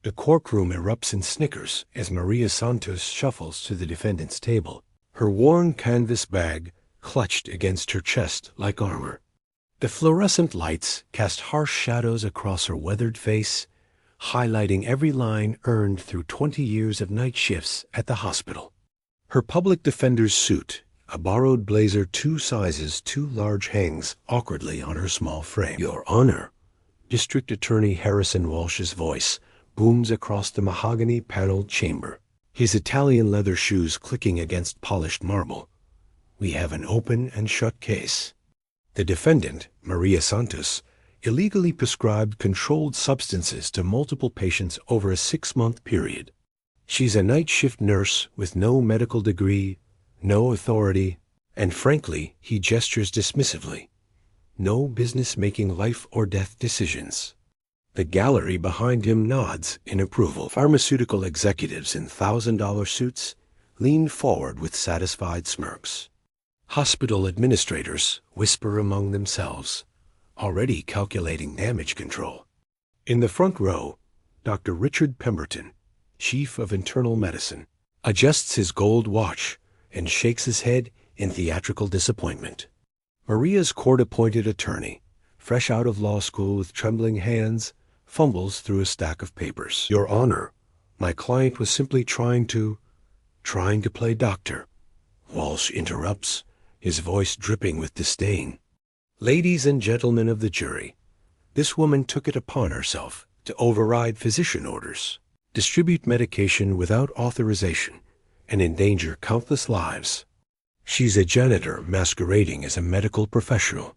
The courtroom erupts in snickers as Maria Santos shuffles to the defendant's table, her worn canvas bag clutched against her chest like armor. The fluorescent lights cast harsh shadows across her weathered face, highlighting every line earned through 20 years of night shifts at the hospital. Her public defender's suit, a borrowed blazer 2 sizes too large, hangs awkwardly on her small frame. "Your Honor," District Attorney Harrison Walsh's voice booms across the mahogany-paneled chamber, his Italian leather shoes clicking against polished marble. "We have an open and shut case." The defendant, Maria Santos, illegally prescribed controlled substances to multiple patients over a 6-month period. She's a night shift nurse with no medical degree, no authority, and frankly, he gestures dismissively, no business making life or death decisions. The gallery behind him nods in approval. Pharmaceutical executives in $1,000 suits lean forward with satisfied smirks. Hospital administrators whisper among themselves, already calculating damage control. In the front row, Dr. Richard Pemberton, Chief of Internal Medicine, adjusts his gold watch and shakes his head in theatrical disappointment. Maria's court-appointed attorney, fresh out of law school with trembling hands, fumbles through a stack of papers. "Your Honor, my client was simply trying to play doctor," Walsh interrupts, his voice dripping with disdain. "Ladies and gentlemen of the jury, this woman took it upon herself to override physician orders, distribute medication without authorization, and endanger countless lives. She's a janitor masquerading as a medical professional."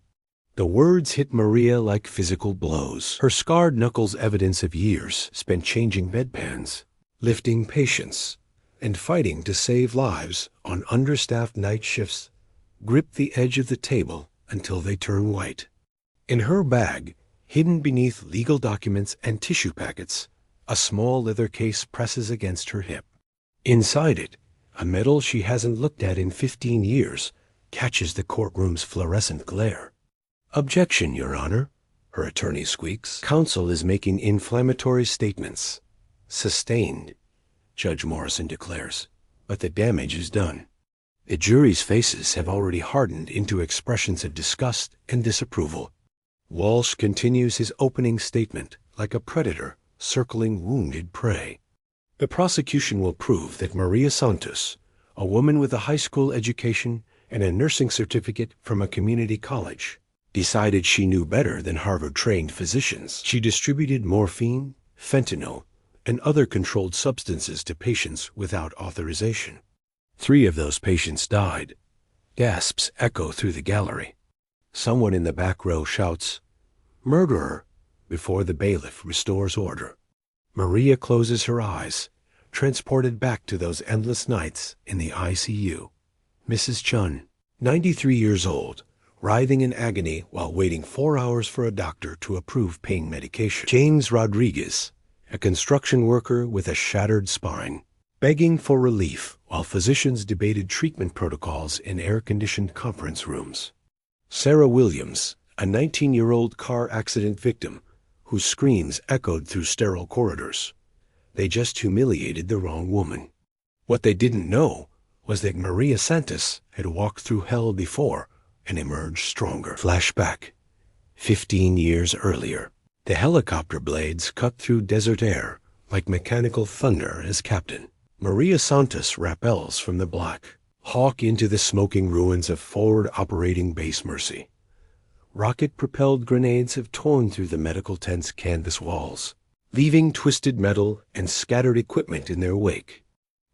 The words hit Maria like physical blows. Her scarred knuckles evidence of years spent changing bedpans, lifting patients, and fighting to save lives on understaffed night shifts grip the edge of the table until they turn white. In her bag, hidden beneath legal documents and tissue packets, a small leather case presses against her hip. Inside it, a medal she hasn't looked at in 15 years catches the courtroom's fluorescent glare. "Objection, Your Honor," her attorney squeaks. "Counsel is making inflammatory statements." "Sustained," Judge Morrison declares, "but the damage is done." The jury's faces have already hardened into expressions of disgust and disapproval. Walsh continues his opening statement like a predator circling wounded prey. The prosecution will prove that Maria Santos, a woman with a high school education and a nursing certificate from a community college, decided she knew better than Harvard-trained physicians. She distributed morphine, fentanyl, and other controlled substances to patients without authorization. 3 of those patients died. Gasps echo through the gallery. Someone in the back row shouts, "Murderer," before the bailiff restores order. Maria closes her eyes, transported back to those endless nights in the ICU. Mrs. Chun, 93 years old, writhing in agony while waiting 4 hours for a doctor to approve pain medication. James Rodriguez, a construction worker with a shattered spine, begging for relief while physicians debated treatment protocols in air-conditioned conference rooms. Sarah Williams, a 19-year-old car accident victim whose screams echoed through sterile corridors. They just humiliated the wrong woman. What they didn't know was that Maria Santos had walked through hell before and emerged stronger. Flashback. 15 years earlier, the helicopter blades cut through desert air like mechanical thunder as captain. Maria Santos rappels from the black, hawk into the smoking ruins of forward operating base Mercy. Rocket-propelled grenades have torn through the medical tent's canvas walls, leaving twisted metal and scattered equipment in their wake.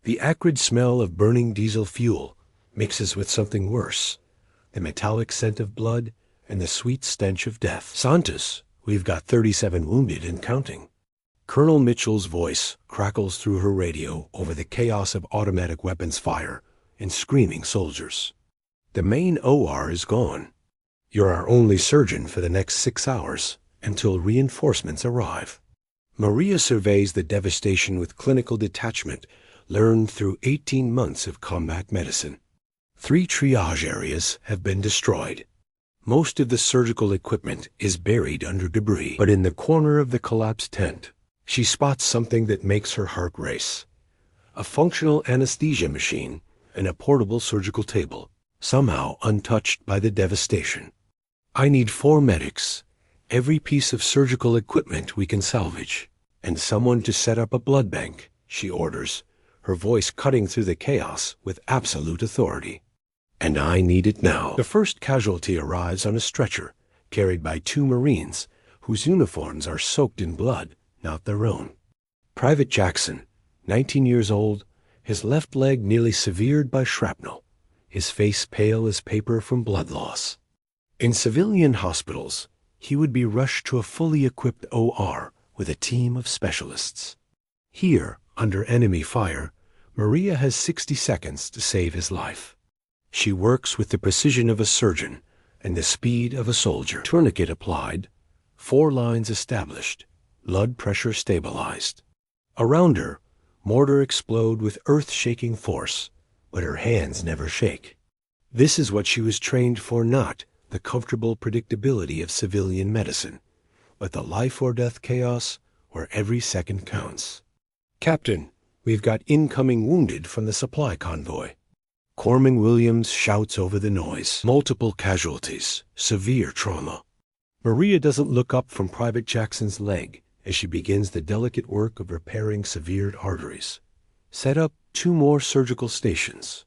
The acrid smell of burning diesel fuel mixes with something worse, the metallic scent of blood and the sweet stench of death. "Santos, we've got 37 wounded and counting." Colonel Mitchell's voice crackles through her radio over the chaos of automatic weapons fire and screaming soldiers. "The main OR is gone. You're our only surgeon for the next 6 hours until reinforcements arrive." Maria surveys the devastation with clinical detachment learned through 18 months of combat medicine. 3 triage areas have been destroyed. Most of the surgical equipment is buried under debris, but in the corner of the collapsed tent, She spots something that makes her heart race. A functional anesthesia machine and a portable surgical table, somehow untouched by the devastation. I need 4 medics, every piece of surgical equipment we can salvage, and someone to set up a blood bank, she orders, her voice cutting through the chaos with absolute authority. And I need it now. The first casualty arrives on a stretcher, carried by 2 Marines, whose uniforms are soaked in blood, not their own. Private Jackson, 19 years old, his left leg nearly severed by shrapnel, his face pale as paper from blood loss. In civilian hospitals, he would be rushed to a fully equipped OR with a team of specialists. Here, under enemy fire, Maria has 60 seconds to save his life. She works with the precision of a surgeon and the speed of a soldier. Tourniquet applied, 4 lines established, blood pressure stabilized. Around her, mortar explode with earth-shaking force, but her hands never shake. This is what she was trained for, not the comfortable predictability of civilian medicine, but the life-or-death chaos where every second counts. Captain, we've got incoming wounded from the supply convoy. Corporal Williams shouts over the noise. Multiple casualties, severe trauma. Maria doesn't look up from Private Jackson's leg as she begins the delicate work of repairing severed arteries. Set up 2 more surgical stations.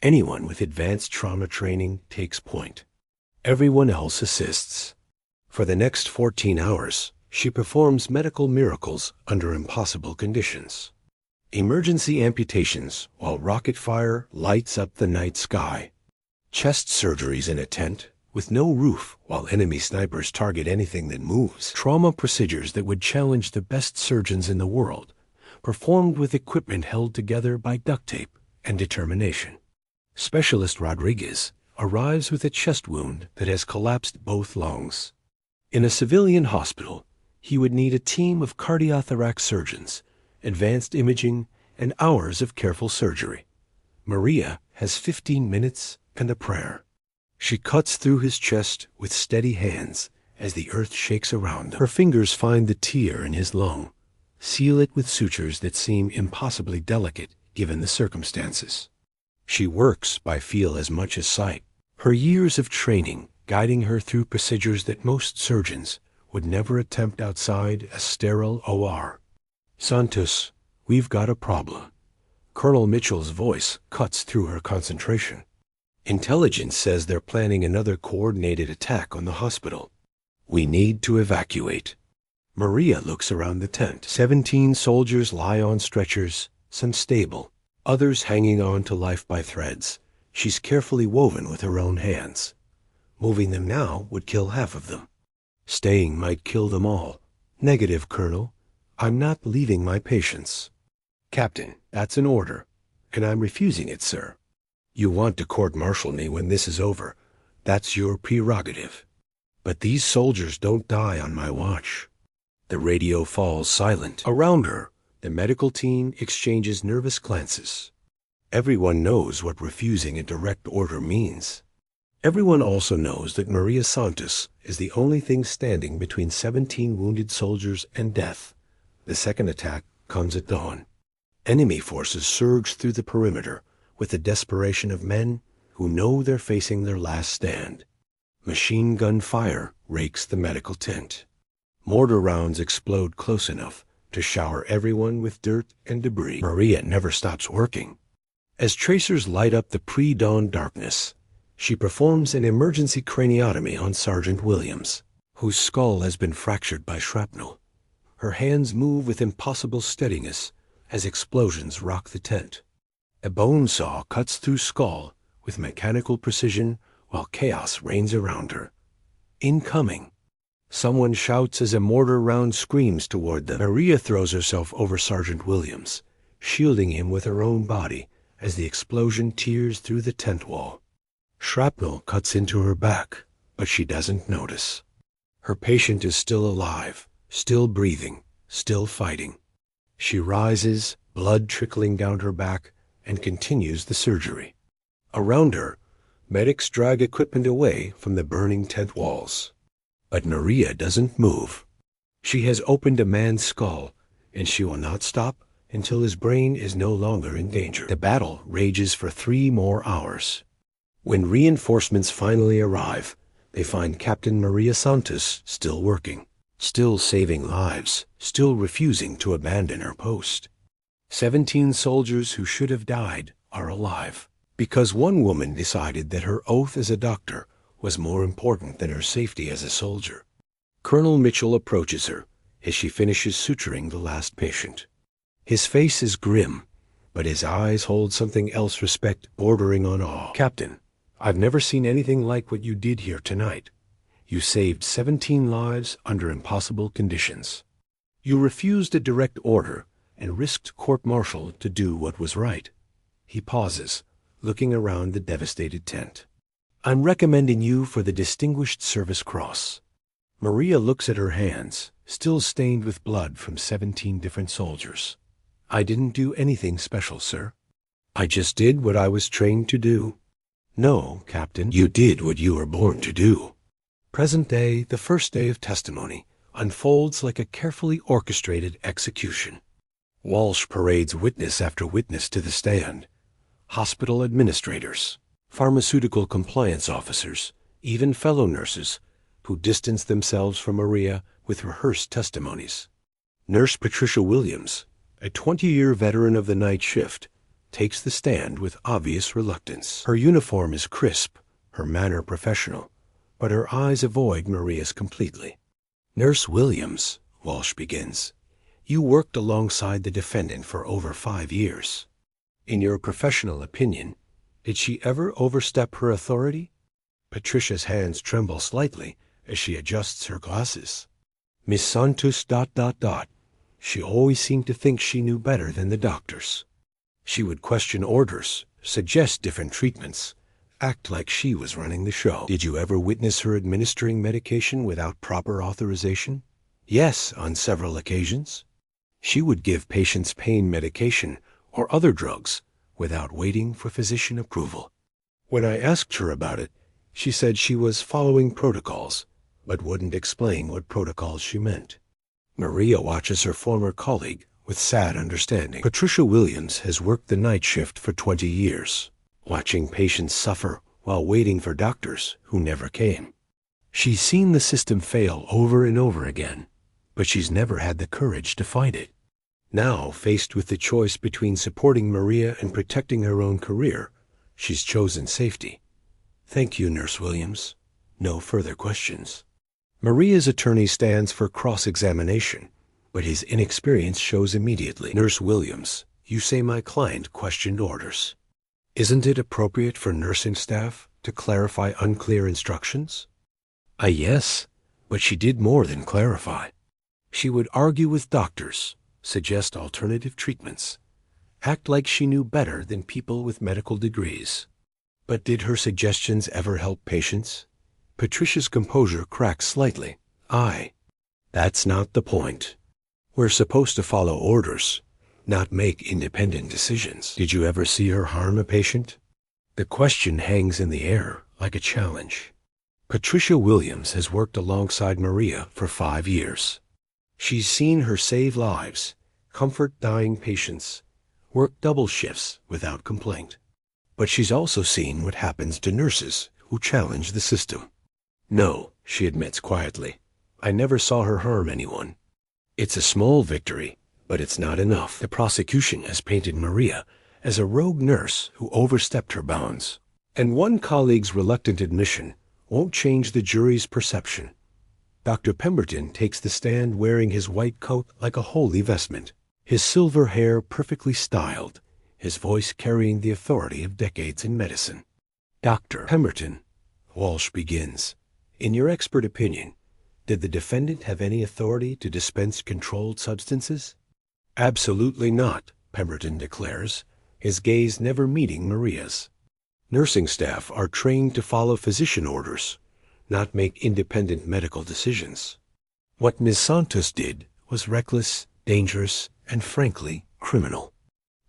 Anyone with advanced trauma training takes point. Everyone else assists. For the next 14 hours, she performs medical miracles under impossible conditions. Emergency amputations while rocket fire lights up the night sky. Chest surgeries in a tent with no roof while enemy snipers target anything that moves. Trauma procedures that would challenge the best surgeons in the world, performed with equipment held together by duct tape and determination. Specialist Rodriguez arrives with a chest wound that has collapsed both lungs. In a civilian hospital, he would need a team of cardiothoracic surgeons, advanced imaging, and hours of careful surgery. Maria has 15 minutes and a prayer. She cuts through his chest with steady hands as the earth shakes around him. Her fingers find the tear in his lung, seal it with sutures that seem impossibly delicate given the circumstances. She works by feel as much as sight, her years of training guiding her through procedures that most surgeons would never attempt outside a sterile OR. Santos, we've got a problem. Colonel Mitchell's voice cuts through her concentration. Intelligence says they're planning another coordinated attack on the hospital. We need to evacuate. Maria looks around the tent. 17 soldiers lie on stretchers, some stable, others hanging on to life by threads. She's carefully woven with her own hands. Moving them now would kill half of them. Staying might kill them all. Negative, Colonel. I'm not leaving my patients. Captain, that's an order, and I'm refusing it, sir. You want to court-martial me when this is over. That's your prerogative. But these soldiers don't die on my watch. The radio falls silent. Around her, the medical team exchanges nervous glances. Everyone knows what refusing a direct order means. Everyone also knows that Maria Santos is the only thing standing between 17 wounded soldiers and death. The second attack comes at dawn. Enemy forces surge through the perimeter with the desperation of men who know they're facing their last stand. Machine gun fire rakes the medical tent. Mortar rounds explode close enough to shower everyone with dirt and debris. Maria never stops working. As tracers light up the pre-dawn darkness, she performs an emergency craniotomy on Sergeant Williams, whose skull has been fractured by shrapnel. Her hands move with impossible steadiness as explosions rock the tent. A bone saw cuts through skull with mechanical precision while chaos reigns around her. Incoming. Someone shouts as a mortar round screams toward them. Maria throws herself over Sergeant Williams, shielding him with her own body as the explosion tears through the tent wall. Shrapnel cuts into her back, but she doesn't notice. Her patient is still alive, still breathing, still fighting. She rises, blood trickling down her back, and continues the surgery. Around her, medics drag equipment away from the burning tent walls. But Maria doesn't move. She has opened a man's skull and she will not stop until his brain is no longer in danger. The battle rages for 3 more hours. When reinforcements finally arrive, they find Captain Maria Santos still working, still saving lives, still refusing to abandon her post. 17 soldiers who should have died are alive, because one woman decided that her oath as a doctor was more important than her safety as a soldier. Colonel Mitchell approaches her as she finishes suturing the last patient. His face is grim, but his eyes hold something else, respect bordering on awe. "Captain, I've never seen anything like what you did here tonight. You saved 17 lives under impossible conditions. You refused a direct order and risked court-martial to do what was right." He pauses, looking around the devastated tent. "I'm recommending you for the Distinguished Service Cross." Maria looks at her hands, still stained with blood from 17 different soldiers. "I didn't do anything special, sir. I just did what I was trained to do." "No, Captain, you did what you were born to do." Present day, the first day of testimony, unfolds like a carefully orchestrated execution. Walsh parades witness after witness to the stand. Hospital administrators, pharmaceutical compliance officers, even fellow nurses, who distance themselves from Maria with rehearsed testimonies. Nurse Patricia Williams, a 20-year veteran of the night shift, takes the stand with obvious reluctance. Her uniform is crisp, her manner professional, but her eyes avoid Maria's completely. "Nurse Williams," Walsh begins, "you worked alongside the defendant for over 5 years. In your professional opinion, did she ever overstep her authority?" Patricia's hands tremble slightly as she adjusts her glasses. "Miss Santos... She always seemed to think she knew better than the doctors. She would question orders, suggest different treatments, act like she was running the show." "Did you ever witness her administering medication without proper authorization?" "Yes, on several occasions. She would give patients pain medication or other drugs without waiting for physician approval. When I asked her about it, she said she was following protocols, but wouldn't explain what protocols she meant." Maria watches her former colleague with sad understanding. Patricia Williams has worked the night shift for 20 years, watching patients suffer while waiting for doctors who never came. She's seen the system fail over and over again, but she's never had the courage to fight it. Now, faced with the choice between supporting Maria and protecting her own career, she's chosen safety. "Thank you, Nurse Williams. No further questions." Maria's attorney stands for cross-examination, but his inexperience shows immediately. "Nurse Williams, you say my client questioned orders. Isn't it appropriate for nursing staff to clarify unclear instructions?" Yes, but she did more than clarify. She would argue with doctors, suggest alternative treatments, act like she knew better than people with medical degrees. But did her suggestions ever help patients? Patricia's composure cracks slightly. That's not the point. We're supposed to follow orders, not make independent decisions." "Did you ever see her harm a patient?" The question hangs in the air like a challenge. Patricia Williams has worked alongside Maria for 5 years. She's seen her save lives, comfort dying patients, work double shifts without complaint. But she's also seen what happens to nurses who challenge the system. "No," she admits quietly, "I never saw her harm anyone." It's a small victory, but it's not enough. The prosecution has painted Maria as a rogue nurse who overstepped her bounds. And one colleague's reluctant admission won't change the jury's perception. Dr. Pemberton takes the stand wearing his white coat like a holy vestment, his silver hair perfectly styled, his voice carrying the authority of decades in medicine. "Dr. Pemberton," Walsh begins, "in your expert opinion, did the defendant have any authority to dispense controlled substances?" "Absolutely not," Pemberton declares, his gaze never meeting Maria's. "Nursing staff are trained to follow physician orders, not make independent medical decisions. What Ms. Santos did was reckless, dangerous, and frankly, criminal."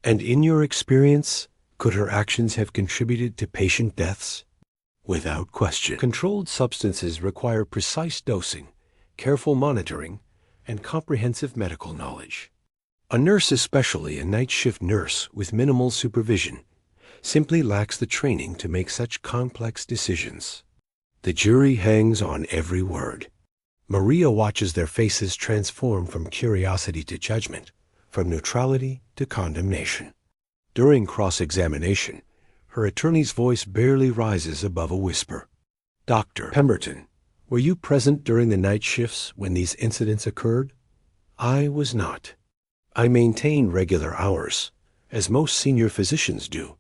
"And in your experience, could her actions have contributed to patient deaths?" "Without question. Controlled substances require precise dosing, careful monitoring, and comprehensive medical knowledge. A nurse, especially a night shift nurse with minimal supervision, simply lacks the training to make such complex decisions. The jury hangs on every word. Maria watches their faces transform from curiosity to judgment, from neutrality to condemnation. During cross-examination, her attorney's voice barely rises above a whisper. "Dr. Pemberton, were you present during the night shifts when these incidents occurred?" "I was not. I maintain regular hours, as most senior physicians do."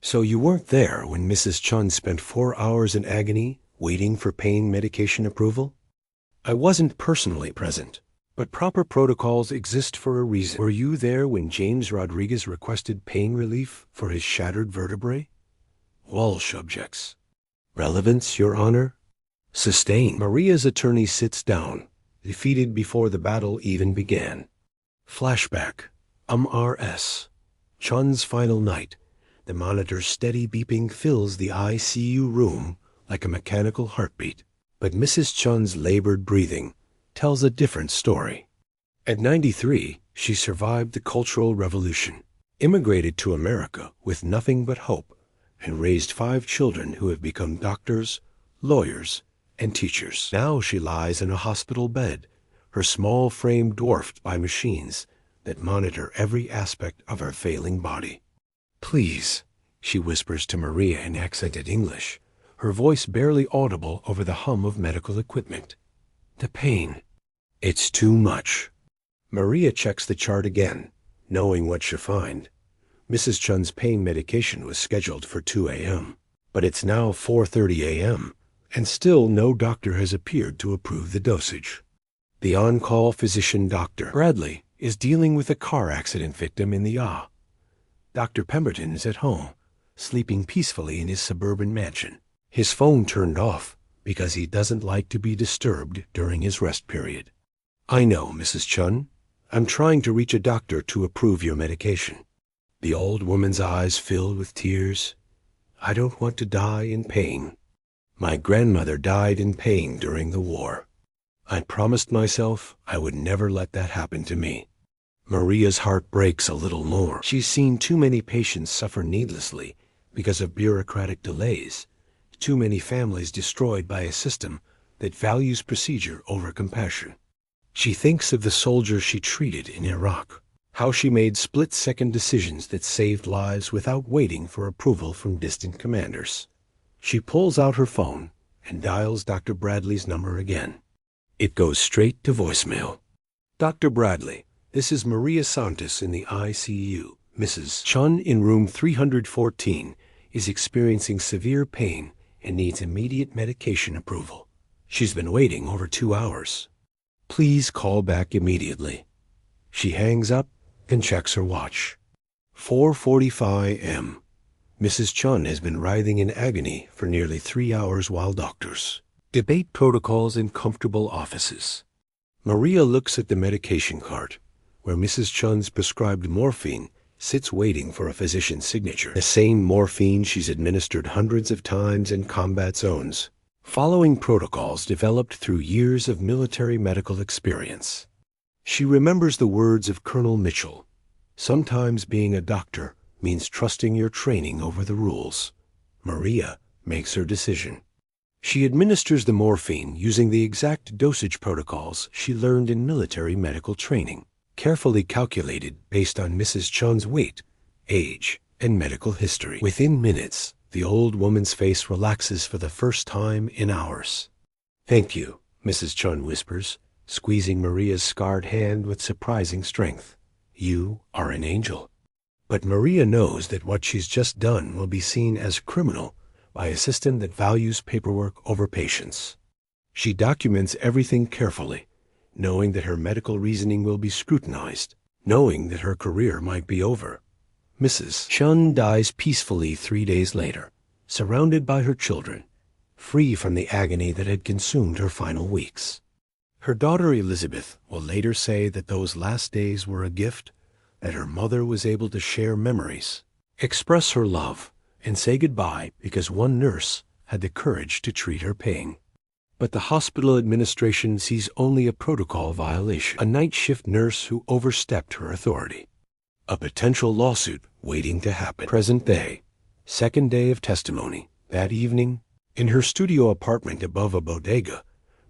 "So you weren't there when Mrs. Chun spent 4 hours in agony waiting for pain medication approval?" "I wasn't personally present, but proper protocols exist for a reason." "Were you there when James Rodriguez requested pain relief for his shattered vertebrae?" Walsh objects. "Relevance, Your Honor?" Sustained. Maria's attorney sits down, defeated before the battle even began. Flashback. RS. Chun's final night. The monitor's steady beeping fills the ICU room like a mechanical heartbeat. But Mrs. Chun's labored breathing tells a different story. At 93, she survived the Cultural Revolution, immigrated to America with nothing but hope, and raised 5 children who have become doctors, lawyers, and teachers. Now she lies in a hospital bed, her small frame dwarfed by machines that monitor every aspect of her failing body. "Please," she whispers to Maria in accented English, her voice barely audible over the hum of medical equipment. "The pain. It's too much." Maria checks the chart again, knowing what she'll find. Mrs. Chun's pain medication was scheduled for 2 a.m., but it's now 4:30 a.m., and still no doctor has appeared to approve the dosage. The on-call physician, Dr. Bradley, is dealing with a car accident victim in the OR. Dr. Pemberton is at home, sleeping peacefully in his suburban mansion. His phone turned off because he doesn't like to be disturbed during his rest period. "I know, Mrs. Chun. I'm trying to reach a doctor to approve your medication." The old woman's eyes filled with tears. "I don't want to die in pain. My grandmother died in pain during the war. I promised myself I would never let that happen to me." Maria's heart breaks a little more. She's seen too many patients suffer needlessly because of bureaucratic delays, too many families destroyed by a system that values procedure over compassion. She thinks of the soldiers she treated in Iraq, how she made split-second decisions that saved lives without waiting for approval from distant commanders. She pulls out her phone and dials Dr. Bradley's number again. It goes straight to voicemail. "Dr. Bradley, this is Maria Santos in the ICU. Mrs. Chun in room 314 is experiencing severe pain and needs immediate medication approval. She's been waiting over 2 hours. Please call back immediately." She hangs up and checks her watch. 4:45 a.m. Mrs. Chun has been writhing in agony for nearly 3 hours while doctors debate protocols in comfortable offices. Maria looks at the medication cart, where Mrs. Chun's prescribed morphine sits waiting for a physician's signature. The same morphine she's administered hundreds of times in combat zones, following protocols developed through years of military medical experience. She remembers the words of Colonel Mitchell. "Sometimes being a doctor means trusting your training over the rules." Maria makes her decision. She administers the morphine using the exact dosage protocols she learned in military medical training, carefully calculated based on Mrs. Chun's weight, age, and medical history. Within minutes, the old woman's face relaxes for the first time in hours. "Thank you," Mrs. Chun whispers, squeezing Maria's scarred hand with surprising strength. "You are an angel." But Maria knows that what she's just done will be seen as criminal by a system that values paperwork over patience. She documents everything carefully, knowing that her medical reasoning will be scrutinized, knowing that her career might be over. Mrs. Chun dies peacefully 3 days later, surrounded by her children, free from the agony that had consumed her final weeks. Her daughter Elizabeth will later say that those last days were a gift, that her mother was able to share memories, express her love, and say goodbye because one nurse had the courage to treat her pain. But the hospital administration sees only a protocol violation, a night shift nurse who overstepped her authority. A potential lawsuit waiting to happen. Present day, second day of testimony. That evening, in her studio apartment above a bodega,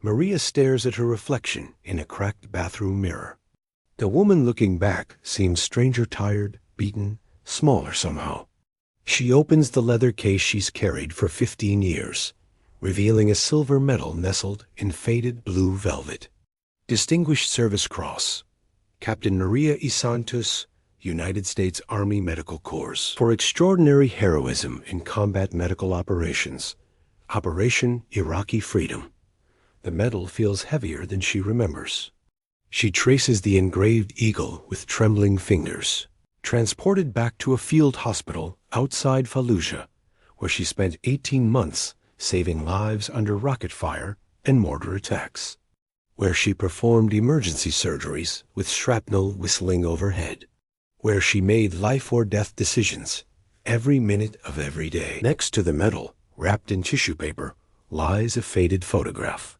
Maria stares at her reflection in a cracked bathroom mirror. The woman looking back seems stranger tired, beaten, smaller somehow. She opens the leather case she's carried for 15 years, revealing a silver medal nestled in faded blue velvet. Distinguished Service Cross, Captain Maria Santos, United States Army Medical Corps, for extraordinary heroism in combat medical operations. Operation Iraqi Freedom. The medal feels heavier than she remembers. She traces the engraved eagle with trembling fingers. Transported back to a field hospital outside Fallujah, where she spent 18 months saving lives under rocket fire and mortar attacks, where she performed emergency surgeries with shrapnel whistling overhead, where she made life-or-death decisions every minute of every day. Next to the medal, wrapped in tissue paper, lies a faded photograph.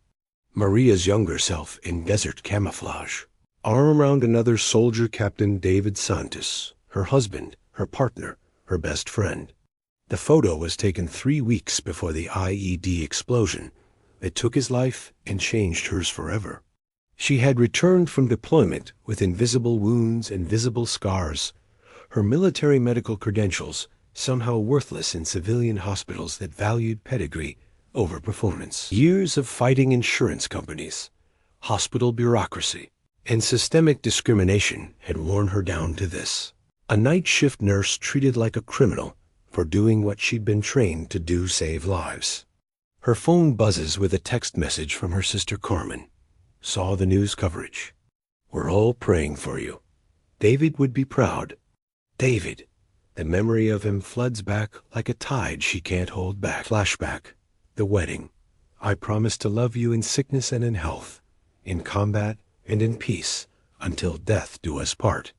Maria's younger self in desert camouflage, arm around another soldier, Captain David Santos, her husband, her partner, her best friend. The photo was taken 3 weeks before the IED explosion that took his life and changed hers forever. She had returned from deployment with invisible wounds and visible scars, her military medical credentials somehow worthless in civilian hospitals that valued pedigree over performance. Years of fighting insurance companies, hospital bureaucracy, and systemic discrimination had worn her down to this. A night shift nurse treated like a criminal for doing what she'd been trained to do: save lives. Her phone buzzes with a text message from her sister Carmen. Saw the news coverage. We're all praying for you. David would be proud. David. The memory of him floods back like a tide she can't hold back. Flashback. The wedding. I promise to love you in sickness and in health, in combat and in peace, until death do us part.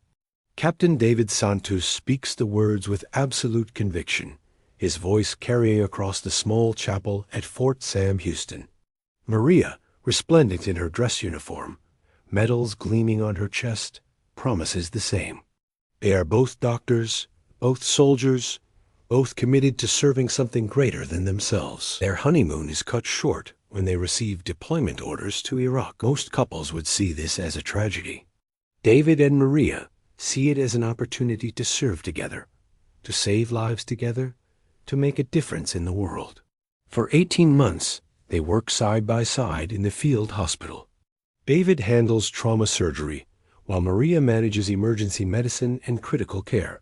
Captain David Santos speaks the words with absolute conviction, his voice carrying across the small chapel at Fort Sam Houston. Maria, resplendent in her dress uniform, medals gleaming on her chest, promises the same. They are both doctors, both soldiers, both committed to serving something greater than themselves. Their honeymoon is cut short when they receive deployment orders to Iraq. Most couples would see this as a tragedy. David and Maria see it as an opportunity to serve together, to save lives together, to make a difference in the world. For 18 months, they work side by side in the field hospital. David handles trauma surgery, while Maria manages emergency medicine and critical care.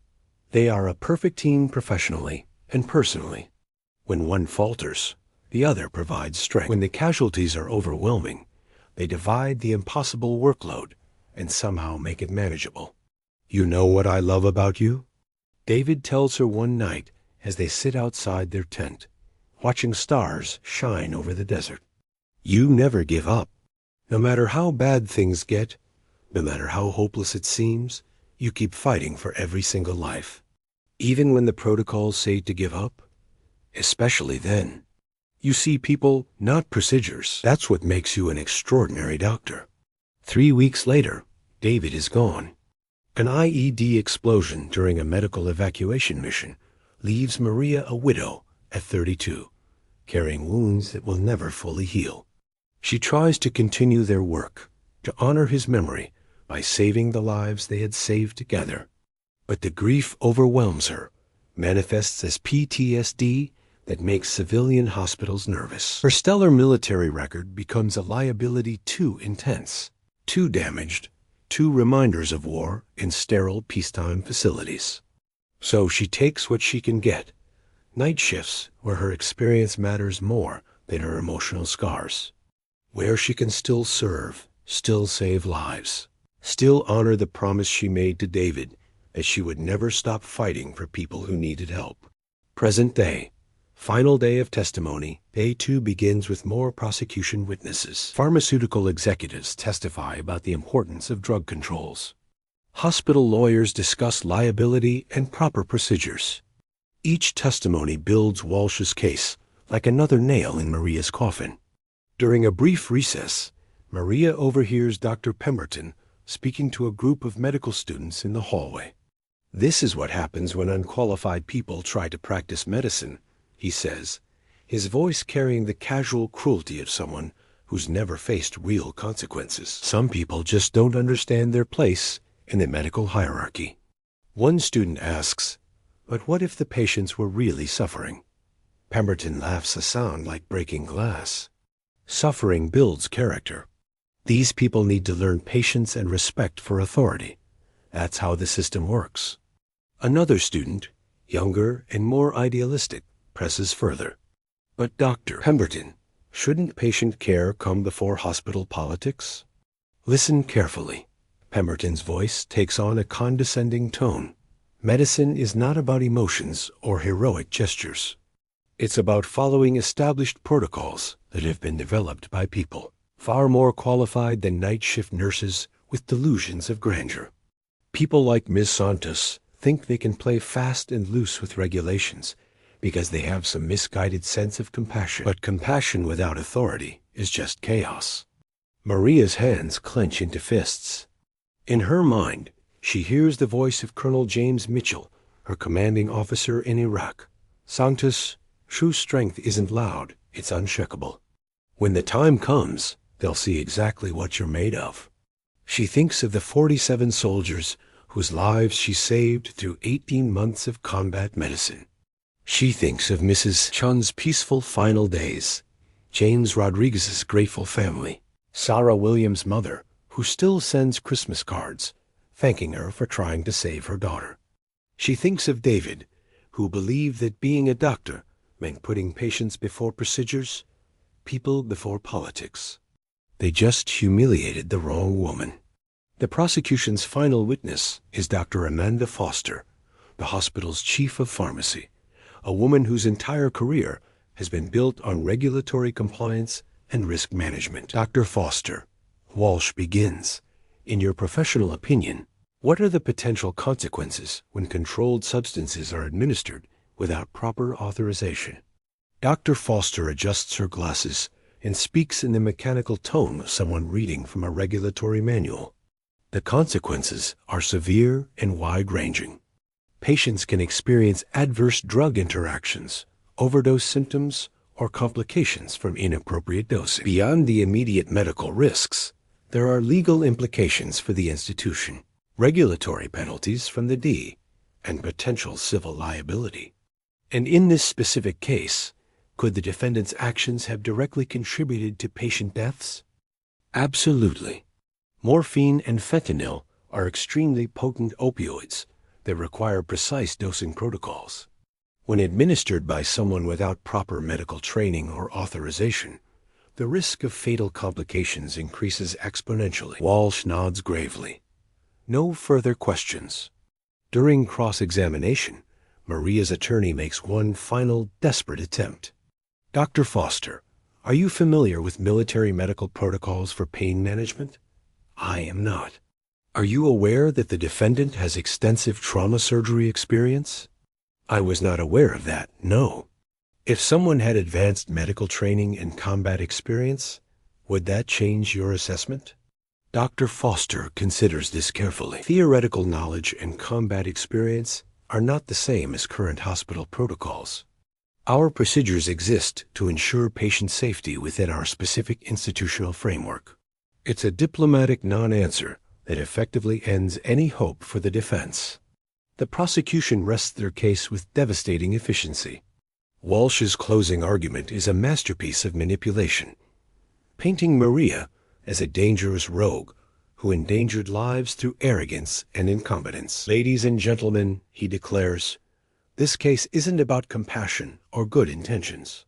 They are a perfect team professionally and personally. When one falters, the other provides strength. When the casualties are overwhelming, they divide the impossible workload and somehow make it manageable. You know what I love about you? David tells her one night as they sit outside their tent, watching stars shine over the desert. You never give up. No matter how bad things get, no matter how hopeless it seems, you keep fighting for every single life. Even when the protocols say to give up, especially then. You see people, not procedures. That's what makes you an extraordinary doctor. 3 weeks later, David is gone. An IED explosion during a medical evacuation mission leaves Maria a widow at 32, carrying wounds that will never fully heal. She tries to continue their work, to honor his memory by saving the lives they had saved together. But the grief overwhelms her, manifests as PTSD that makes civilian hospitals nervous. Her stellar military record becomes a liability too intense, too damaged, too reminders of war in sterile peacetime facilities. So she takes what she can get, night shifts where her experience matters more than her emotional scars, where she can still serve, still save lives, still honor the promise she made to David that she would never stop fighting for people who needed help. Present day, final day of testimony. Day 2 begins with more prosecution witnesses. Pharmaceutical executives testify about the importance of drug controls. Hospital lawyers discuss liability and proper procedures. Each testimony builds Walsh's case like another nail in Maria's coffin. During a brief recess, Maria overhears Dr. Pemberton speaking to a group of medical students in the hallway. "This is what happens when unqualified people try to practice medicine," he says, his voice carrying the casual cruelty of someone who's never faced real consequences. Some people just don't understand their place in the medical hierarchy. One student asks, "But what if the patients were really suffering?" Pemberton laughs a sound like breaking glass. "Suffering builds character. These people need to learn patience and respect for authority. That's how the system works." Another student, younger and more idealistic, presses further. "But Dr. Pemberton, shouldn't patient care come before hospital politics?" Listen carefully. Pemberton's voice takes on a condescending tone. Medicine is not about emotions or heroic gestures. It's about following established protocols that have been developed by people far more qualified than night shift nurses with delusions of grandeur. People like Ms. Santos think they can play fast and loose with regulations because they have some misguided sense of compassion. But compassion without authority is just chaos. Maria's hands clench into fists. In her mind, she hears the voice of Colonel James Mitchell, her commanding officer in Iraq. "Santos, true strength isn't loud, it's unshakable. When the time comes, they'll see exactly what you're made of." She thinks of the 47 soldiers whose lives she saved through 18 months of combat medicine. She thinks of Mrs. Chun's peaceful final days, James Rodriguez's grateful family, Sarah Williams' mother, who still sends Christmas cards, thanking her for trying to save her daughter. She thinks of David, who believed that being a doctor meant putting patients before procedures, people before politics. They just humiliated the wrong woman. The prosecution's final witness is Dr. Amanda Foster, the hospital's chief of pharmacy, a woman whose entire career has been built on regulatory compliance and risk management. "Dr. Foster," Walsh begins, "in your professional opinion, what are the potential consequences when controlled substances are administered without proper authorization?" Dr. Foster adjusts her glasses and speaks in the mechanical tone of someone reading from a regulatory manual. The consequences are severe and wide-ranging. Patients can experience adverse drug interactions, overdose symptoms, or complications from inappropriate dosing. Beyond the immediate medical risks, there are legal implications for the institution, regulatory penalties from the D, and potential civil liability. And in this specific case, could the defendant's actions have directly contributed to patient deaths? Absolutely. Morphine and fentanyl are extremely potent opioids that require precise dosing protocols. When administered by someone without proper medical training or authorization, the risk of fatal complications increases exponentially. Walsh nods gravely. No further questions. During cross-examination, Maria's attorney makes one final desperate attempt. "Dr. Foster, are you familiar with military medical protocols for pain management?" "I am not." "Are you aware that the defendant has extensive trauma surgery experience?" "I was not aware of that, no." "If someone had advanced medical training and combat experience, would that change your assessment?" Dr. Foster considers this carefully. Theoretical knowledge and combat experience are not the same as current hospital protocols. Our procedures exist to ensure patient safety within our specific institutional framework. It's a diplomatic non-answer that effectively ends any hope for the defense. The prosecution rests their case with devastating efficiency. Walsh's closing argument is a masterpiece of manipulation, painting Maria as a dangerous rogue who endangered lives through arrogance and incompetence. "Ladies and gentlemen," he declares, "this case isn't about compassion or good intentions.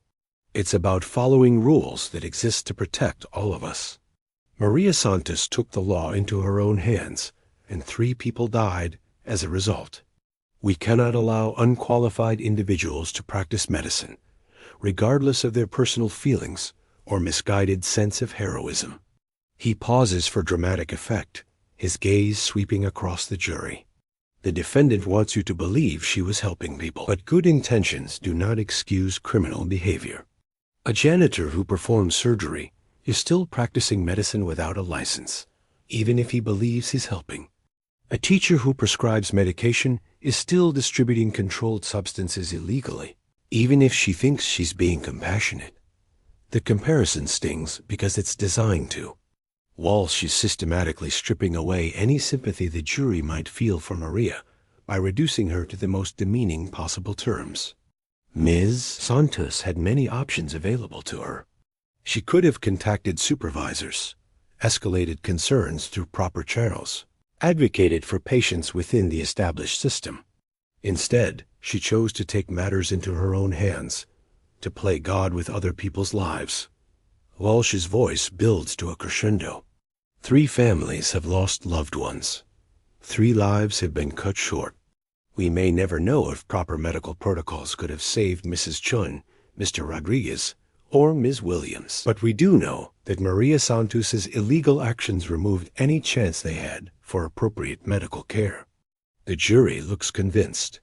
It's about following rules that exist to protect all of us." Maria Santos took the law into her own hands, and 3 people died as a result. We cannot allow unqualified individuals to practice medicine, regardless of their personal feelings or misguided sense of heroism. He pauses for dramatic effect, his gaze sweeping across the jury. The defendant wants you to believe she was helping people, but good intentions do not excuse criminal behavior. A janitor who performs surgery is still practicing medicine without a license, even if he believes he's helping. A teacher who prescribes medication is still distributing controlled substances illegally, even if she thinks she's being compassionate. The comparison stings because it's designed to. Walsh is systematically stripping away any sympathy the jury might feel for Maria by reducing her to the most demeaning possible terms. Ms. Santos had many options available to her. She could have contacted supervisors, escalated concerns through proper channels, advocated for patients within the established system. Instead, she chose to take matters into her own hands, to play God with other people's lives. Walsh's voice builds to a crescendo. 3 families have lost loved ones. 3 lives have been cut short. We may never know if proper medical protocols could have saved Mrs. Chun, Mr. Rodriguez, or Ms. Williams. But we do know that Maria Santos's illegal actions removed any chance they had for appropriate medical care. The jury looks convinced.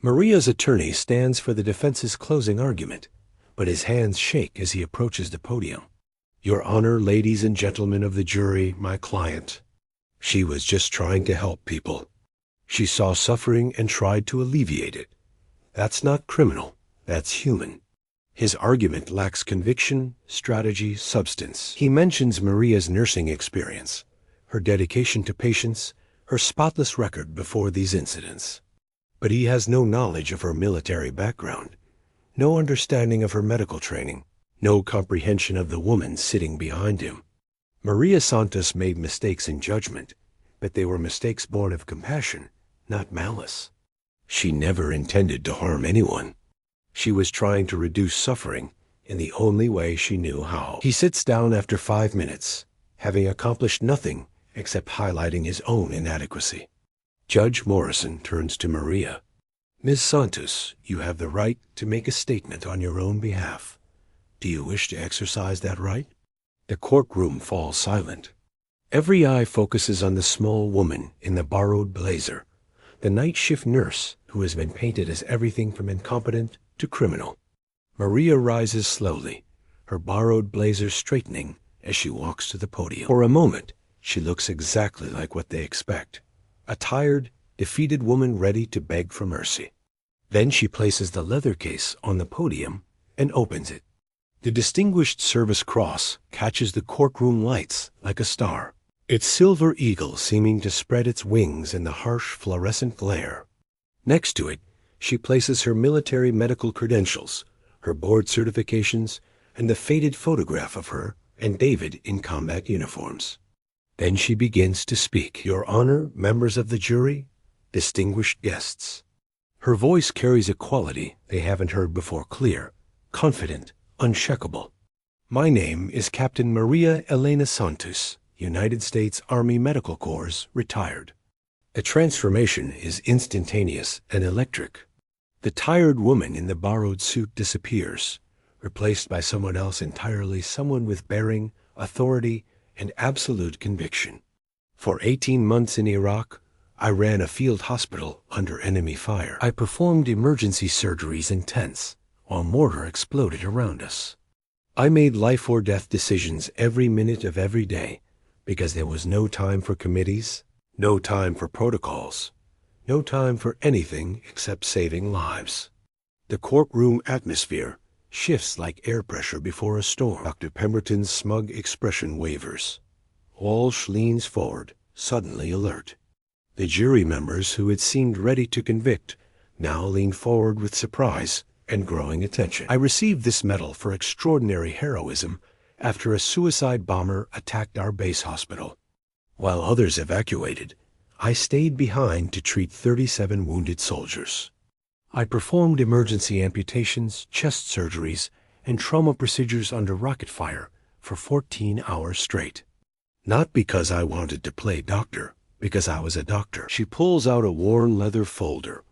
Maria's attorney stands for the defense's closing argument, but his hands shake as he approaches the podium. Your Honor, ladies and gentlemen of the jury, my client. She was just trying to help people. She saw suffering and tried to alleviate it. That's not criminal. That's human. His argument lacks conviction, strategy, substance. He mentions Maria's nursing experience, her dedication to patients, her spotless record before these incidents. But he has no knowledge of her military background, no understanding of her medical training, no comprehension of the woman sitting behind him. Maria Santos made mistakes in judgment, but they were mistakes born of compassion, not malice. She never intended to harm anyone. She was trying to reduce suffering in the only way she knew how. He sits down after 5 minutes, having accomplished nothing except highlighting his own inadequacy. Judge Morrison turns to Maria. Ms. Santos, you have the right to make a statement on your own behalf. Do you wish to exercise that right? The courtroom falls silent. Every eye focuses on the small woman in the borrowed blazer, the night shift nurse who has been painted as everything from incompetent to criminal. Maria rises slowly, her borrowed blazer straightening as she walks to the podium. For a moment, she looks exactly like what they expect, a tired, defeated woman ready to beg for mercy. Then she places the leather case on the podium and opens it. The Distinguished Service Cross catches the courtroom lights like a star, its silver eagle seeming to spread its wings in the harsh fluorescent glare. Next to it, she places her military medical credentials, her board certifications, and the faded photograph of her and David in combat uniforms. Then she begins to speak. Your Honor, members of the jury, distinguished guests. Her voice carries a quality they haven't heard before, clear, confident, unshakable. My name is Captain Maria Elena Santos, United States Army Medical Corps, retired. The transformation is instantaneous and electric. The tired woman in the borrowed suit disappears, replaced by someone else entirely, someone with bearing, authority, and absolute conviction. For 18 months in Iraq, I ran a field hospital under enemy fire. I performed emergency surgeries in tents while mortar exploded around us. I made life or death decisions every minute of every day because there was no time for committees, no time for protocols, no time for anything except saving lives. The courtroom atmosphere shifts like air pressure before a storm. Dr. Pemberton's smug expression wavers. Walsh leans forward, suddenly alert. The jury members who had seemed ready to convict now lean forward with surprise and growing attention. I received this medal for extraordinary heroism after a suicide bomber attacked our base hospital. While others evacuated, I stayed behind to treat 37 wounded soldiers. I performed emergency amputations, chest surgeries, and trauma procedures under rocket fire for 14 hours straight. Not because I wanted to play doctor, because I was a doctor. She pulls out a worn leather folder,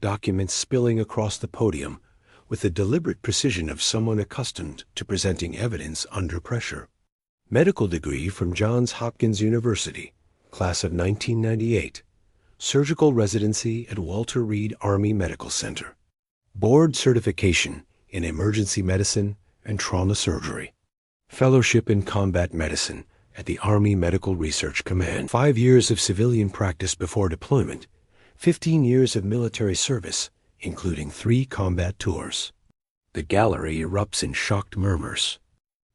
documents spilling across the podium with the deliberate precision of someone accustomed to presenting evidence under pressure. Medical degree from Johns Hopkins University, class of 1998. Surgical residency at Walter Reed Army Medical Center. Board certification in emergency medicine and trauma surgery. Fellowship in Combat Medicine at the Army Medical Research Command. 5 years of civilian practice before deployment. 15 years of military service, including 3 combat tours. The gallery erupts in shocked murmurs.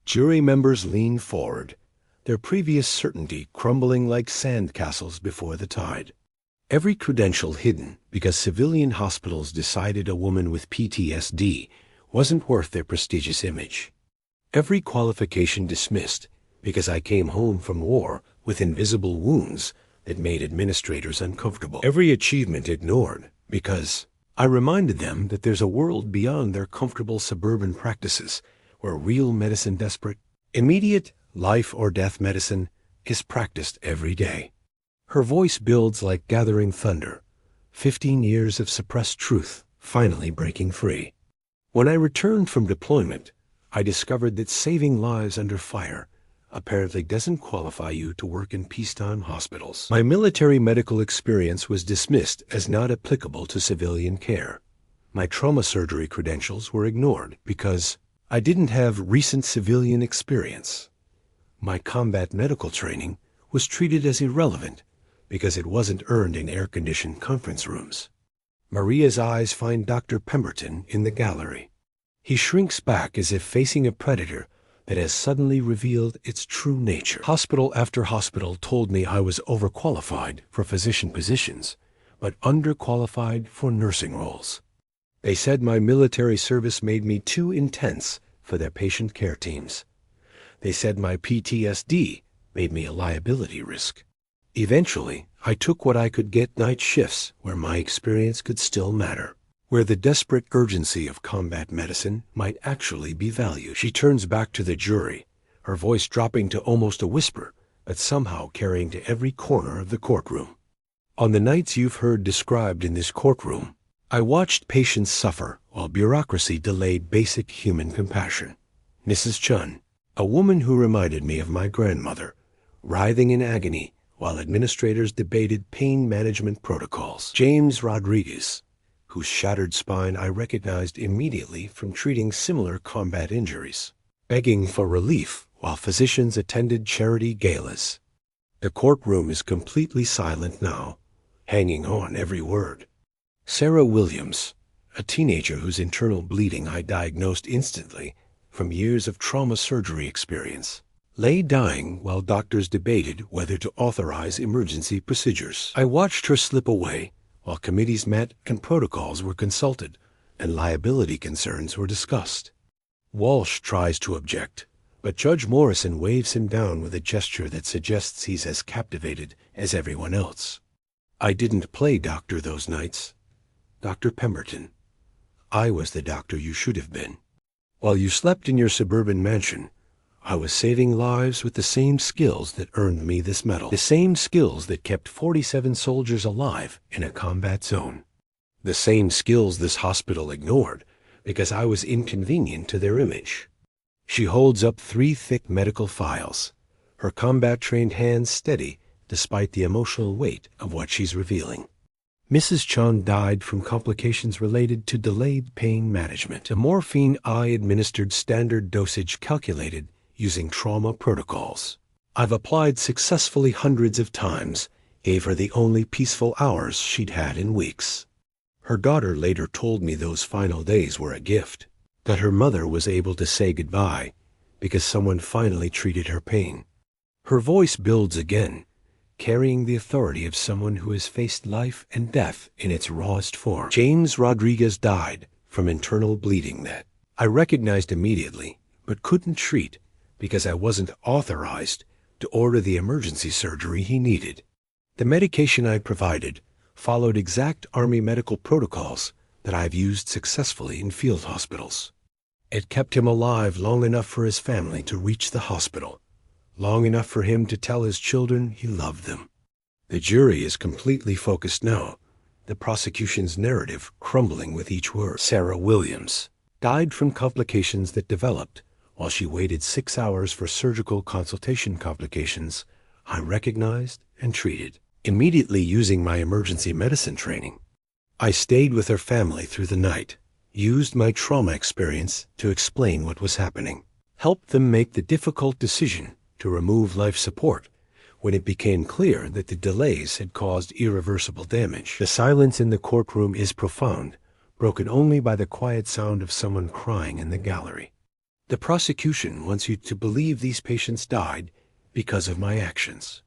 Jury members lean forward, their previous certainty crumbling like sand castles before the tide. Every credential hidden because civilian hospitals decided a woman with PTSD wasn't worth their prestigious image. Every qualification dismissed because I came home from war with invisible wounds that made administrators uncomfortable. Every achievement ignored because I reminded them that there's a world beyond their comfortable suburban practices where real medicine desperate, immediate life or death medicine is practiced every day. Her voice builds like gathering thunder, 15 years of suppressed truth finally breaking free. When I returned from deployment, I discovered that saving lives under fire apparently doesn't qualify you to work in peacetime hospitals. My military medical experience was dismissed as not applicable to civilian care. My trauma surgery credentials were ignored because I didn't have recent civilian experience. My combat medical training was treated as irrelevant because it wasn't earned in air-conditioned conference rooms. Maria's eyes find Dr. Pemberton in the gallery. He shrinks back as if facing a predator that has suddenly revealed its true nature. Hospital after hospital told me I was overqualified for physician positions, but underqualified for nursing roles. They said my military service made me too intense for their patient care teams. They said my PTSD made me a liability risk. Eventually, I took what I could get: night shifts where my experience could still matter, where the desperate urgency of combat medicine might actually be valued. She turns back to the jury, her voice dropping to almost a whisper, but somehow carrying to every corner of the courtroom. On the nights you've heard described in this courtroom, I watched patients suffer while bureaucracy delayed basic human compassion. Mrs. Chun, a woman who reminded me of my grandmother, writhing in agony while administrators debated pain management protocols. James Rodriguez, whose shattered spine I recognized immediately from treating similar combat injuries, begging for relief while physicians attended charity galas. The courtroom is completely silent now, hanging on every word. Sarah Williams, a teenager whose internal bleeding I diagnosed instantly from years of trauma surgery experience, lay dying while doctors debated whether to authorize emergency procedures. I watched her slip away while committees met and protocols were consulted and liability concerns were discussed. Walsh tries to object, but Judge Morrison waves him down with a gesture that suggests he's as captivated as everyone else. I didn't play doctor those nights. Dr. Pemberton, I was the doctor you should have been. While you slept in your suburban mansion, I was saving lives with the same skills that earned me this medal, the same skills that kept 47 soldiers alive in a combat zone, the same skills this hospital ignored because I was inconvenient to their image. She holds up 3 thick medical files, her combat-trained hands steady despite the emotional weight of what she's revealing. Mrs. Chun died from complications related to delayed pain management. The morphine I administered standard dosage calculated using trauma protocols. I've applied successfully hundreds of times, gave her the only peaceful hours she'd had in weeks. Her daughter later told me those final days were a gift, that her mother was able to say goodbye because someone finally treated her pain. Her voice builds again, carrying the authority of someone who has faced life and death in its rawest form. James Rodriguez died from internal bleeding that I recognized immediately, but couldn't treat because I wasn't authorized to order the emergency surgery he needed. The medication I provided followed exact Army medical protocols that I've used successfully in field hospitals. It kept him alive long enough for his family to reach the hospital, long enough for him to tell his children he loved them. The jury is completely focused now, the prosecution's narrative crumbling with each word. Sarah Williams died from complications that developed while she waited 6 hours for surgical consultation complications I recognized and treated. Immediately using my emergency medicine training, I stayed with her family through the night, used my trauma experience to explain what was happening. helped them make the difficult decision to remove life support when it became clear that the delays had caused irreversible damage. The silence in the courtroom is profound, broken only by the quiet sound of someone crying in the gallery. The prosecution wants you to believe these patients died because of my actions.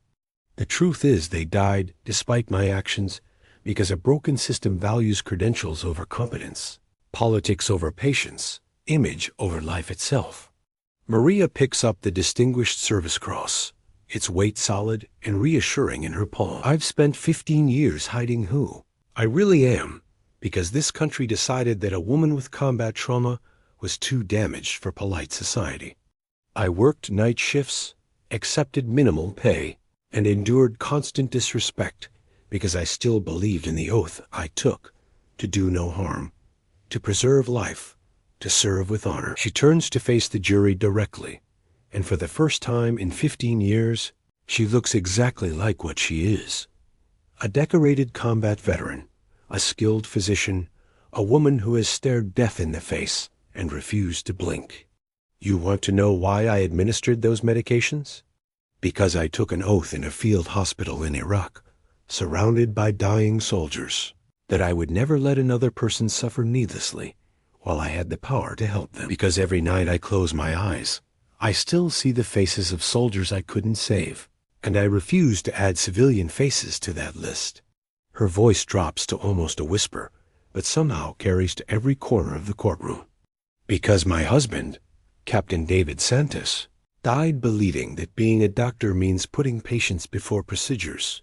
The truth is they died despite my actions because a broken system values credentials over competence, politics over patience, image over life itself. Maria picks up the Distinguished Service Cross, its weight solid and reassuring in her palm. I've spent 15 years hiding who I really am because this country decided that a woman with combat trauma was too damaged for polite society. I worked night shifts, accepted minimal pay, and endured constant disrespect because I still believed in the oath I took to do no harm, to preserve life, to serve with honor. She turns to face the jury directly, and for the first time in 15 years, she looks exactly like what she is. A decorated combat veteran, a skilled physician, a woman who has stared death in the face and refused to blink. You want to know why I administered those medications? Because I took an oath in a field hospital in Iraq, surrounded by dying soldiers, that I would never let another person suffer needlessly while I had the power to help them. Because every night I close my eyes, I still see the faces of soldiers I couldn't save, and I refuse to add civilian faces to that list. Her voice drops to almost a whisper, but somehow carries to every corner of the courtroom. Because my husband, Captain David Santos, died believing that being a doctor means putting patients before procedures,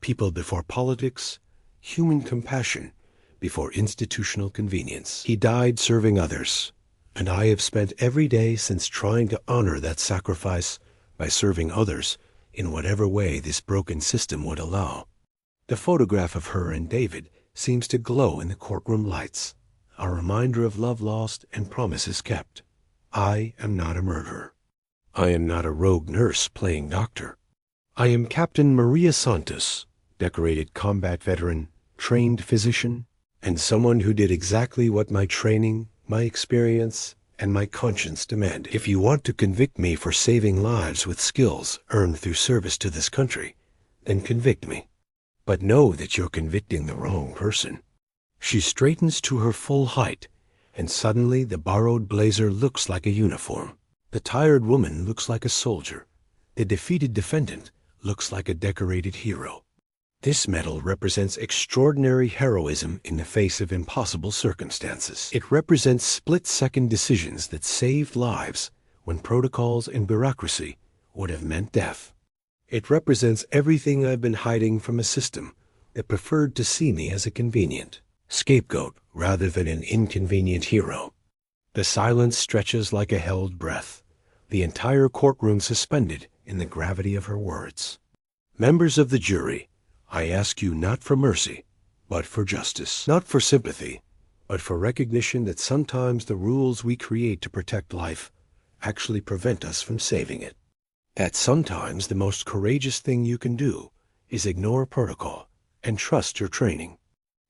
people before politics, human compassion before institutional convenience. He died serving others, and I have spent every day since trying to honor that sacrifice by serving others in whatever way this broken system would allow. The photograph of her and David seems to glow in the courtroom lights, a reminder of love lost and promises kept. I am not a murderer. I am not a rogue nurse playing doctor. I am Captain Maria Santos, decorated combat veteran, trained physician, and someone who did exactly what my training, my experience, and my conscience demand. If you want to convict me for saving lives with skills earned through service to this country, then convict me. But know that you're convicting the wrong person. She straightens to her full height, and suddenly the borrowed blazer looks like a uniform. The tired woman looks like a soldier. The defeated defendant looks like a decorated hero. This medal represents extraordinary heroism in the face of impossible circumstances. It represents split-second decisions that saved lives when protocols and bureaucracy would have meant death. It represents everything I've been hiding from a system that preferred to see me as a convenient scapegoat rather than an inconvenient hero. The silence stretches like a held breath, the entire courtroom suspended in the gravity of her words. Members of the jury, I ask you not for mercy, but for justice. Not for sympathy, but for recognition that sometimes the rules we create to protect life actually prevent us from saving it. That sometimes the most courageous thing you can do is ignore protocol and trust your training.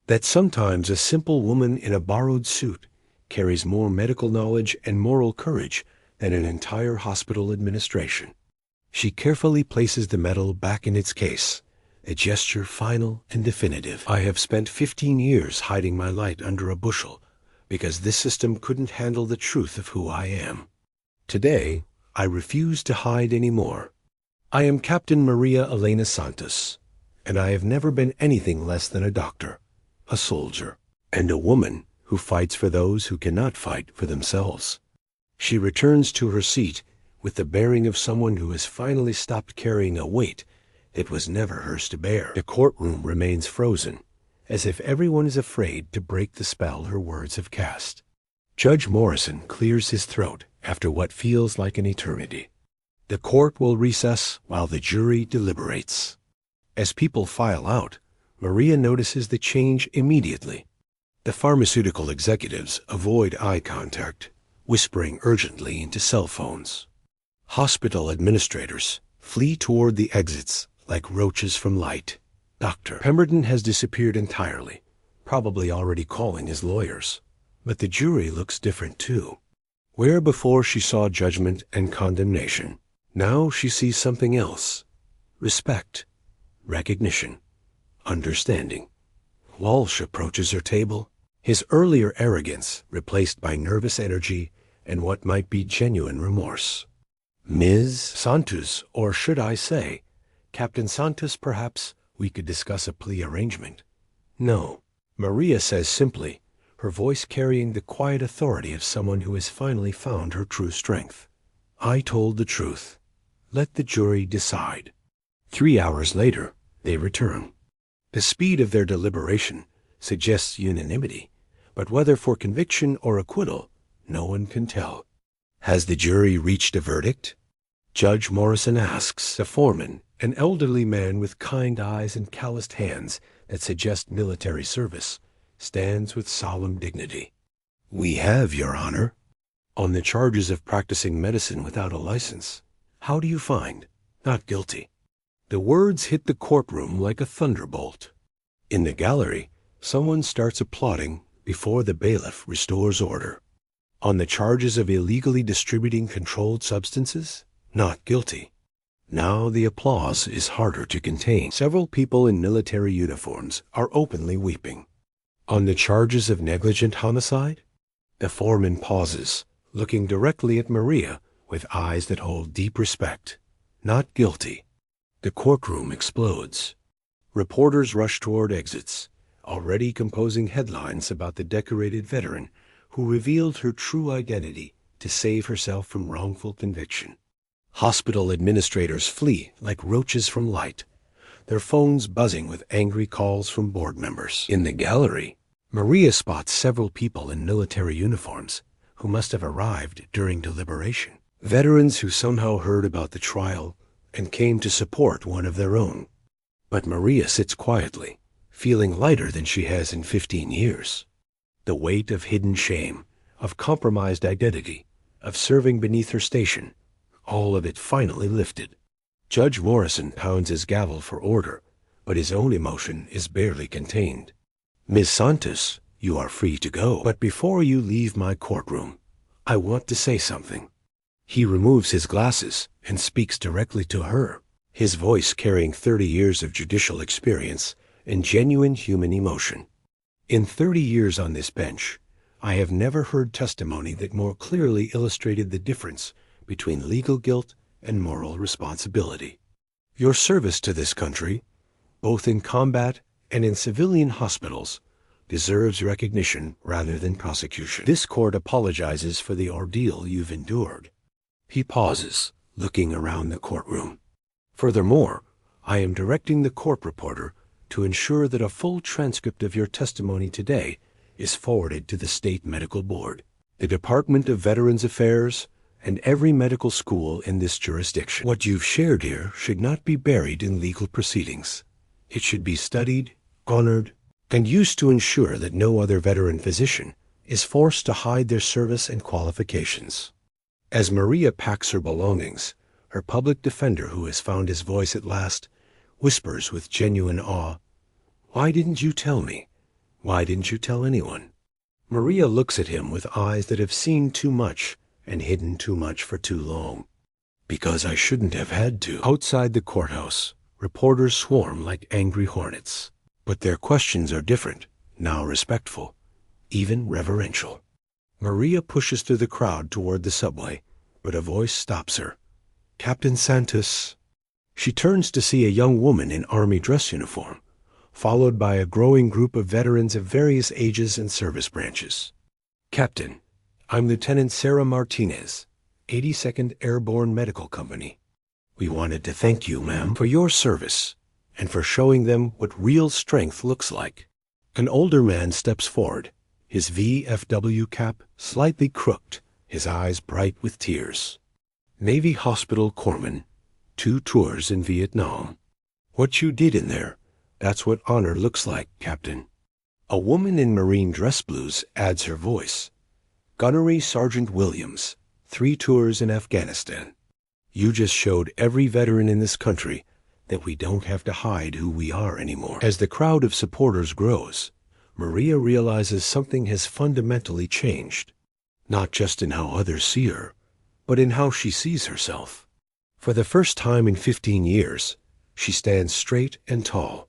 That sometimes a simple woman in a borrowed suit carries more medical knowledge and moral courage than an entire hospital administration. She carefully places the medal back in its case, a gesture final and definitive. I have spent 15 years hiding my light under a bushel because this system couldn't handle the truth of who I am. Today, I refuse to hide anymore. I am Captain Maria Elena Santos, and I have never been anything less than a doctor, a soldier, and a woman who fights for those who cannot fight for themselves. She returns to her seat with the bearing of someone who has finally stopped carrying a weight that was never hers to bear. The courtroom remains frozen, as if everyone is afraid to break the spell her words have cast. Judge Morrison clears his throat after what feels like an eternity. The court will recess while the jury deliberates. As people file out, Maria notices the change immediately. The pharmaceutical executives avoid eye contact, whispering urgently into cell phones. Hospital administrators flee toward the exits like roaches from light. Dr. Pemberton has disappeared entirely, probably already calling his lawyers. But the jury looks different too. Where before she saw judgment and condemnation, now she sees something else. Respect, recognition, understanding. Walsh approaches her table, his earlier arrogance replaced by nervous energy and what might be genuine remorse. Ms. Santos, or should I say, Captain Santos, perhaps we could discuss a plea arrangement. No, Maria says simply, her voice carrying the quiet authority of someone who has finally found her true strength. I told the truth. Let the jury decide. 3 hours later, they return. The speed of their deliberation suggests unanimity, but whether for conviction or acquittal, no one can tell. Has the jury reached a verdict? Judge Morrison asks. The foreman, an elderly man with kind eyes and calloused hands that suggest military service, stands with solemn dignity. We have, Your Honor. On the charges of practicing medicine without a license, how do you find? Not guilty. The words hit the courtroom like a thunderbolt. In the gallery, someone starts applauding before the bailiff restores order. On the charges of illegally distributing controlled substances, not guilty. Now the applause is harder to contain. Several people in military uniforms are openly weeping. On the charges of negligent homicide, the foreman pauses, looking directly at Maria with eyes that hold deep respect. Not guilty. The courtroom explodes. Reporters rush toward exits, already composing headlines about the decorated veteran who revealed her true identity to save herself from wrongful conviction. Hospital administrators flee like roaches from light, their phones buzzing with angry calls from board members. In the gallery, Maria spots several people in military uniforms who must have arrived during deliberation. Veterans who somehow heard about the trial and came to support one of their own. But Maria sits quietly, feeling lighter than she has in 15 years. The weight of hidden shame, of compromised identity, of serving beneath her station, all of it finally lifted. Judge Morrison pounds his gavel for order, but his own emotion is barely contained. Ms. Santos, you are free to go. But before you leave my courtroom, I want to say something. He removes his glasses and speaks directly to her, his voice carrying 30 years of judicial experience and genuine human emotion. In 30 years on this bench, I have never heard testimony that more clearly illustrated the difference between legal guilt and moral responsibility. Your service to this country, both in combat and in civilian hospitals, deserves recognition rather than prosecution. This court apologizes for the ordeal you've endured. He pauses, looking around the courtroom. Furthermore, I am directing the court reporter to ensure that a full transcript of your testimony today is forwarded to the State Medical Board, the Department of Veterans Affairs, and every medical school in this jurisdiction. What you've shared here should not be buried in legal proceedings. It should be studied, honored, and used to ensure that no other veteran physician is forced to hide their service and qualifications. As Maria packs her belongings, her public defender, who has found his voice at last, whispers with genuine awe, "Why didn't you tell me? Why didn't you tell anyone?" Maria looks at him with eyes that have seen too much and hidden too much for too long. Because I shouldn't have had to. Outside the courthouse, reporters swarm like angry hornets. But their questions are different, now respectful, even reverential. Maria pushes through the crowd toward the subway, but a voice stops her. "Captain Santos." She turns to see a young woman in Army dress uniform, followed by a growing group of veterans of various ages and service branches. "Captain, I'm Lieutenant Sarah Martinez, 82nd Airborne Medical Company. We wanted to thank you, ma'am, for your service and for showing them what real strength looks like." An older man steps forward, his VFW cap slightly crooked, his eyes bright with tears. "Navy Hospital Corpsman, 2 tours in Vietnam. What you did in there, that's what honor looks like, Captain." A woman in Marine dress blues adds her voice. "Gunnery Sergeant Williams, 3 tours in Afghanistan. You just showed every veteran in this country that we don't have to hide who we are anymore." As the crowd of supporters grows, Maria realizes something has fundamentally changed. not just in how others see her, but in how she sees herself. For the first time in 15 years, she stands straight and tall,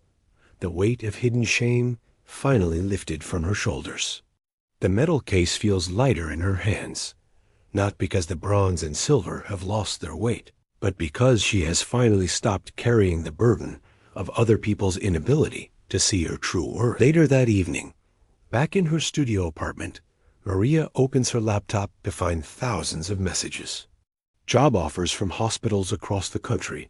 the weight of hidden shame finally lifted from her shoulders. The metal case feels lighter in her hands, not because the bronze and silver have lost their weight, but because she has finally stopped carrying the burden of other people's inability to see her true worth. Later that evening, back in her studio apartment, Maria opens her laptop to find thousands of messages. Job offers from hospitals across the country,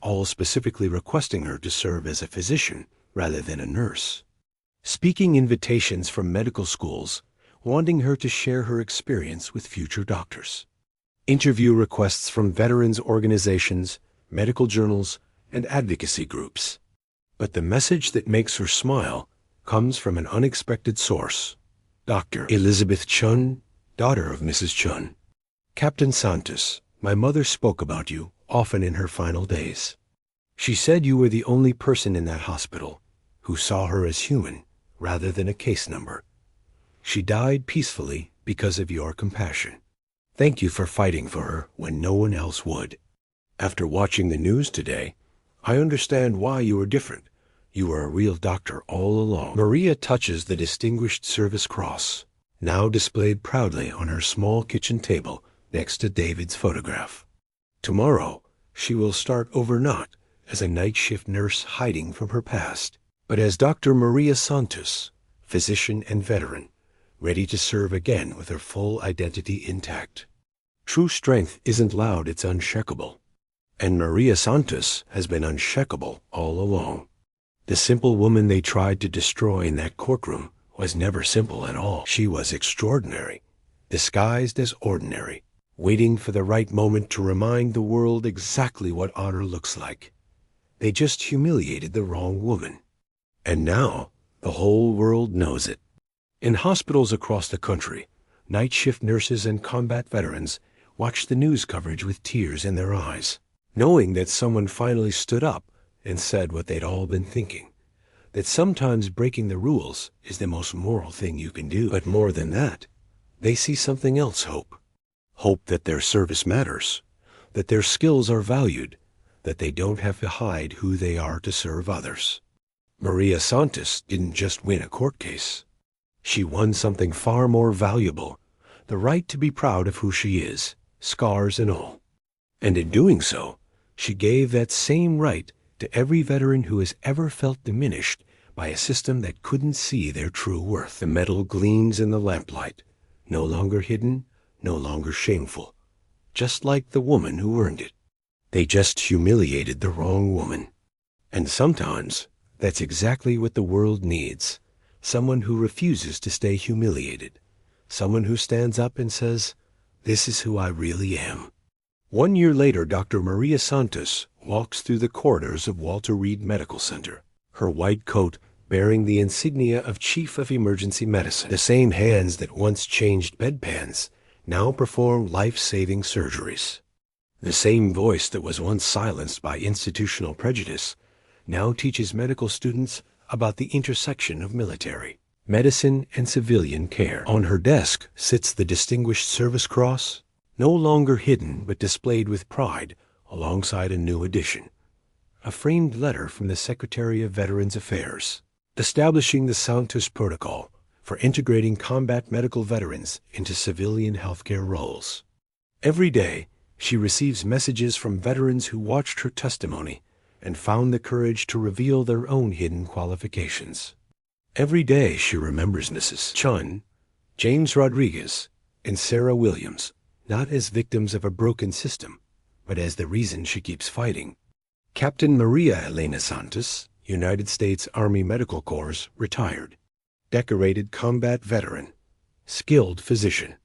all specifically requesting her to serve as a physician rather than a nurse. Speaking invitations from medical schools, wanting her to share her experience with future doctors. Interview requests from veterans organizations, medical journals, and advocacy groups. But the message that makes her smile comes from an unexpected source. Dr. Elizabeth Chun, daughter of Mrs. Chun. Captain Santos, my mother spoke about you often in her final days. She said you were the only person in that hospital who saw her as human rather than a case number. She died peacefully because of your compassion. Thank you for fighting for her when no one else would. After watching the news today, I understand why you were different. You were a real doctor all along. Maria touches the Distinguished Service Cross, now displayed proudly on her small kitchen table next to David's photograph. Tomorrow, she will start over not as a night shift nurse hiding from her past, but as Dr. Maria Santos, physician and veteran, ready to serve again with her full identity intact. True strength isn't loud, it's unshakable. And Maria Santos has been unshakable all along. The simple woman they tried to destroy in that courtroom was never simple at all. She was extraordinary, disguised as ordinary, waiting for the right moment to remind the world exactly what honor looks like. They just humiliated the wrong woman. And now, the whole world knows it. In hospitals across the country, night shift nurses and combat veterans watch the news coverage with tears in their eyes, knowing that someone finally stood up and said what they'd all been thinking, that sometimes breaking the rules is the most moral thing you can do. But more than that, they see something else, hope. Hope that their service matters, that their skills are valued, that they don't have to hide who they are to serve others. Maria Santos didn't just win a court case. She won something far more valuable, the right to be proud of who she is, scars and all. And in doing so, she gave that same right to every veteran who has ever felt diminished by a system that couldn't see their true worth. The medal gleams in the lamplight, no longer hidden, no longer shameful, just like the woman who earned it. They just humiliated the wrong woman. And sometimes that's exactly what the world needs. Someone who refuses to stay humiliated. Someone who stands up and says, "This is who I really am." 1 year later, Dr. Maria Santos walks through the corridors of Walter Reed Medical Center, her white coat bearing the insignia of Chief of Emergency Medicine. The same hands that once changed bedpans now perform life-saving surgeries. The same voice that was once silenced by institutional prejudice now teaches medical students about the intersection of military, medicine, and civilian care. On her desk sits the Distinguished Service Cross, no longer hidden but displayed with pride alongside a new addition, a framed letter from the Secretary of Veterans Affairs, establishing the Santos Protocol for integrating combat medical veterans into civilian healthcare roles. Every day, she receives messages from veterans who watched her testimony and found the courage to reveal their own hidden qualifications. Every day she remembers Mrs. Chun, James Rodriguez, and Sarah Williams, not as victims of a broken system, but as the reason she keeps fighting. Captain Maria Elena Santos, United States Army Medical Corps, retired, decorated combat veteran, skilled physician,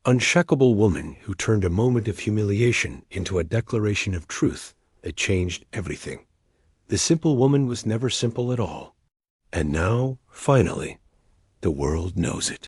unshakable woman who turned a moment of humiliation into a declaration of truth that changed everything. The simple woman was never simple at all. And now, finally, the world knows it.